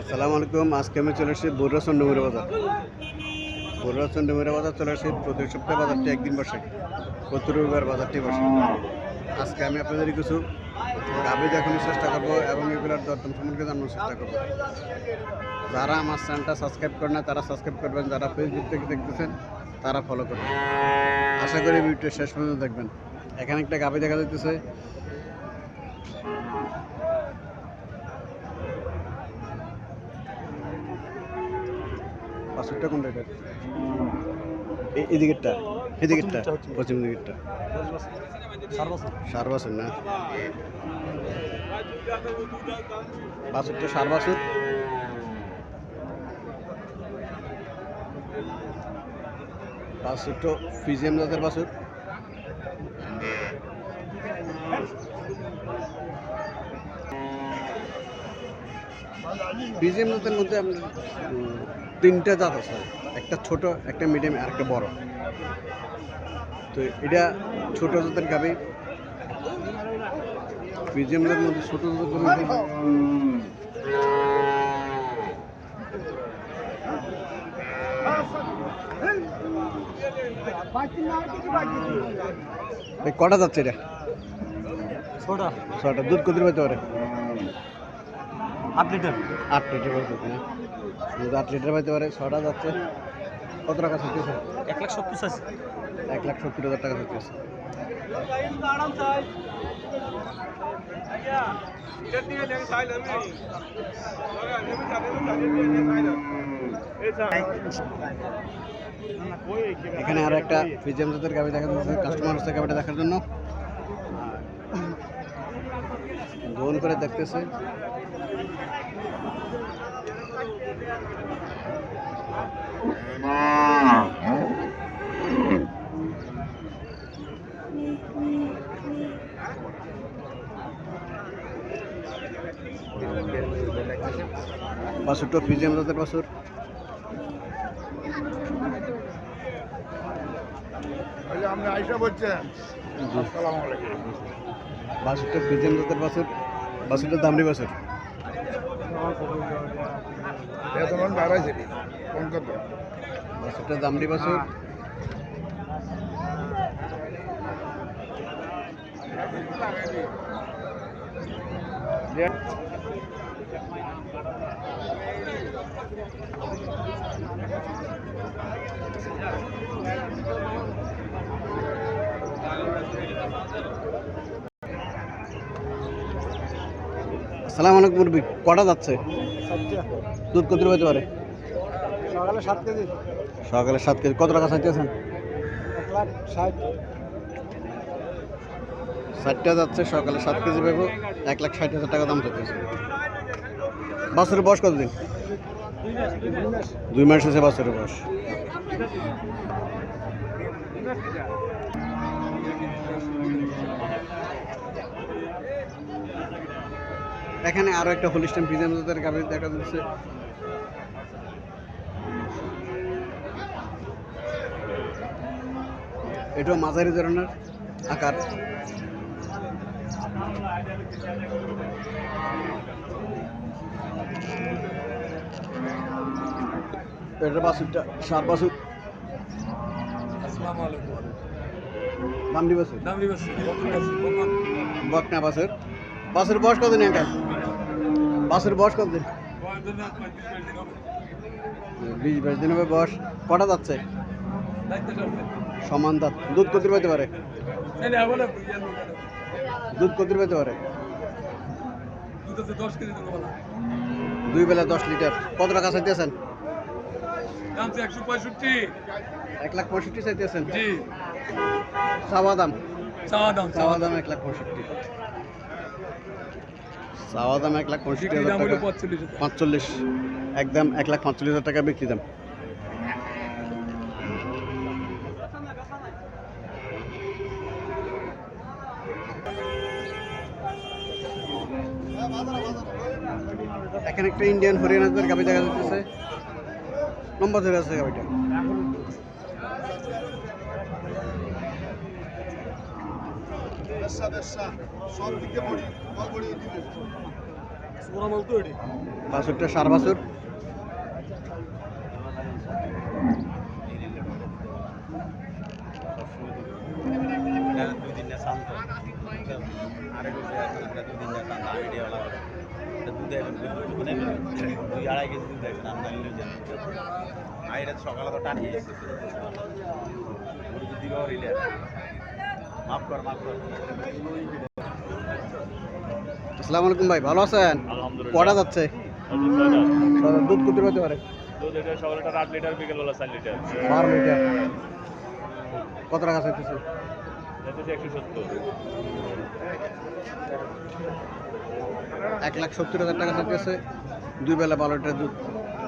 আসসালামু আলাইকুম। আজকে আমি চলে এসেছি বরুড়া চন্ডমুড়া বাজার। বরুড়া চন্ডমুড়া বাজার চলে এসেছি। প্রতি সপ্তাহে বাজারটি একদিন বসে, প্রতি রবিবার বাজারটি বসে। আজকে আমি আপনাদের কিছু গাভী দেখানোর চেষ্টা করবো এবং এগুলোর দরদাম সম্পর্কে জানানোর চেষ্টা করবো। যারা আমার চ্যানেলটা সাবস্ক্রাইব করে না তারা সাবস্ক্রাইব করবেন, যারা ফেসবুক থেকে দেখতেছেন তারা ফলো করবেন। আশা করি ভিডিওটি শেষ পর্যন্ত দেখবেন। এখানে একটা গাভী দেখা যাইতেছে। পাঁচশোটা কোনটা এটা? এদিকেরটা, এদিকেরটা, পশ্চিম দিকেরটা। 4 বছর না, 62 4 বছর। পাঁচশো ফিজিয়াম জাতের বাছুর। ফিজিয়াম জাতের মধ্যে আপনার 3টা জাত আছে, একটা ছোট, একটা মিডিয়াম আর একটা বড়। তো এটা ছোট জাতের গাভী। ফিজিয়াম জাতের মধ্যে ছোট জাতের কটা যাচ্ছে এটা? 6টা। দুধ কত পেতে পারে? 8 লিটার। 8 লিটার পাইতে না, দুধ 8 লিটার পাইতে পারে। 6টা যাচ্ছে। কত টাকা চাইতেছে? 1,70,000 চাইছে। 1,70,000 টাকা চাইতেছে। এখানে আরো একটা ফিজিয়াম জাতের গাভী দেখা যাচ্ছে। কাস্টমার হচ্ছে গাভীটা দেখার জন্য গোল করে দেখতেছে। বাছুরটা ফিজিয়াম জাতের বাছুর। বাছুরটা ফিজিয়াম জাতের বাছুর। বাছুরটা দামড়ি বাছুর। বাছুরটা দামড়ি বাছুর। আসসালামু আলাইকুম মুরব্বি, কটা যাচ্ছে? দুধ কত পেতে পারে? সকালে 7 কেজি। সকালে 7 কেজি। কত টাকা চাইতেছেন? 1,60,000। 60টা যাচ্ছে। সকালে 7 কেজি পাবো। 1,60,000 টাকা দাম চাইতেছে। বাছুরের বয়স কতদিন? 2 মাস হয়েছে বাছুরের বয়স। এখানে আরো একটা হলিস্টাইন ফ্রিজিয়াম জাতের গাভী দেখা যাচ্ছে। এটাও মাঝারি ধরনের আকার। এটার বাছুরটা 7 বাছুর। আসসালামু আলাইকুম। দামড়ি বাছুর। দামড়ি বাছুর। বকনা বাছুর। বাছুর বয়স কতদিন এটা? বাছুর বয়স কতদিন? 20-22 দিন হবে বয়স। কটা যাচ্ছে? সমান দাঁত। দুধ কত পেতে পারে? দুধ কত পেতে পারে? 10 কেজি। 2 বেলা 10 লিটার। কত টাকা চাইতেছেন? 165। 1,65,000 চাইতেছেন? জি। চাওয়া দাম? চাওয়া দাম 1,65,000। চাওয়া দাম 1,65,000 টাকা। 45। একদম 1,45,000 টাকা বিক্রি দাম। এখানে একটা ইন্ডিয়ান হরিয়ানাদের গাভী দেখা যাচ্ছে। নম্বর ধরে আছে গাভীটা। বাছুরটা সার বাছুর। সকালে তো টানিয়ে মাফ কর। আসসালামু আলাইকুম ভাই, ভালো আছেন? কটা যাচ্ছে? দুধ কত হতে পারে? দুধ এটা সকালটা 8 লিটার, বিকেলবেলা 4 লিটার। 12 লিটার। কত টাকা চাইতেছে? যাচ্ছে 170। 1,70,000 টাকা চাইতেছে। দুই বেলা 12 লিটার দুধ।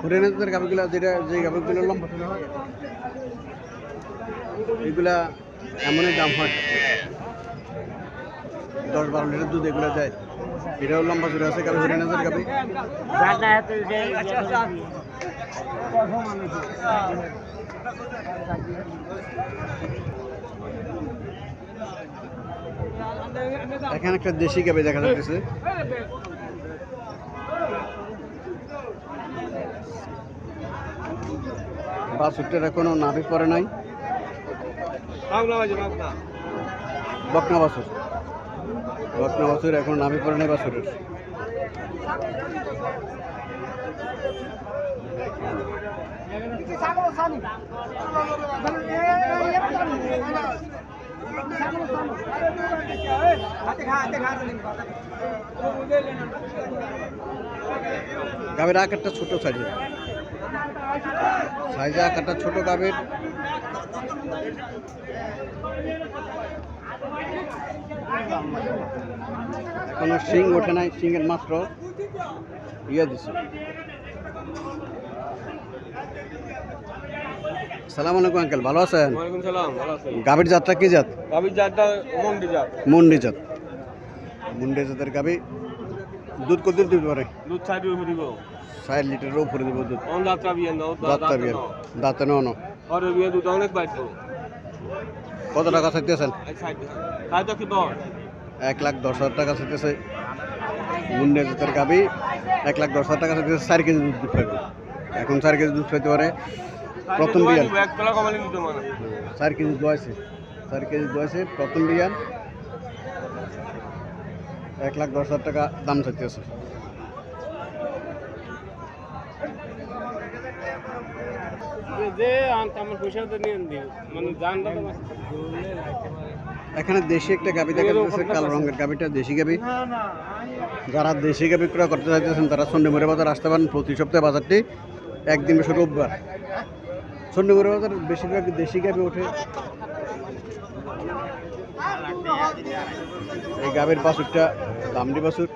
হরিয়ানাদের গাভিগুলা যেটা যে গাভিগুলো লম্বা হয় এগুলা এমনই দাম হয়, 10-12 লিটার দুধ এগুলো দেয়। এটাও লম্বা জুড়ে আছে গাভি, হরিয়ানাদের গাভি। এখানে একটা দেশি গাভি দেখা যাচ্ছে। বাছুরটার এখনো নাভি পড়ে নাই। বকনা বাছুর, বকনা বাছুর এখন নাভি পড়ে নাই বাছুরের। গাভীর আকারটা ছোট সাইজের, আকারটা ছোট গাভীর। এখনো শিং ওঠে নাই, শিংয়ের মাত্র ইয়ে দিছে। সালাম আলাইকুম আঙ্কেল, ভালো আছেন? ওয়ালাইকুম সালাম, ভালো আছেন? গাভীর জাতটা কি জাত? গাভীর জাতটা মুন্ডি জাত। মুন্ডি জাত। মুন্ডি জাতের গাভী। দুধ কত দিতে পারে? দুধ 60 রুপি দিব। 60 লিটারের উপরে দিব দুধ। অন যাত্রা বিয়ে নাও, যাত্রা বিয়ে দাঁতে নেওয়ানো। আর বিয়ে দুধ অনেক বাইতো। কত টাকা চাইতেছেন? 60 খাই তো কি দর? 1,10,000 টাকা চাইতেছে। মুন্ডি জাতের গাভী 1,10,000 টাকা চাইতেছে। 4 কেজি দুধ পাইবে। এখন 4 কেজি দুধ পাইতে পারে। প্রথম বিয়ান এক তলা কমালি দিতে মানে 4 কেজি দোয়াইছে। 4 কেজি দোয়াইছে প্রথম বিয়ান। 1,10,000 টাকা দাম চাইতেছে। যে আমার পয়সা তো নিয়ে দিও মানে জানটা তো এখানে দেশি একটা গাভী দেখা যাচ্ছে, কালো রঙের গাভীটা দেশি গাভী। যারা দেশি গাভী ক্রয় করতে চাইতেছেন তারা চন্ডীমুড়া বাজার আসতে পারেন। প্রতি সপ্তাহে বাজারটি একদিন বসে রোববার। চন্ডীমুড়া বাজার বেশিরভাগ দেশি গাভী ওঠে। এই গাভীর বাছুরটা দামড়ি বাছুর।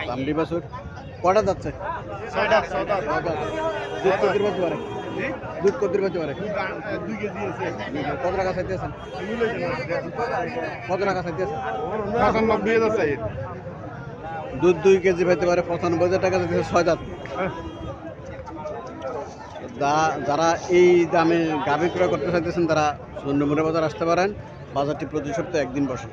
দামড়ি বাছুর। কটা যাচ্ছে? দুধ কত দিতে পারে? দুধ কত দিতে পারে? কত টাকা চাইতেছেন? কত টাকা চাইতেছেন? 95,000 দুধ 2 কেজি পাইতে পারে। 95,000 টাকা চাইতেছে। 6 দাঁত। যারা এই দামে গাভী ক্রয় করতে চাইতেছেন তারা চন্ডীমুড়া বাজার আসতে পারেন। বাজারটি প্রতি সপ্তাহে একদিন বসে।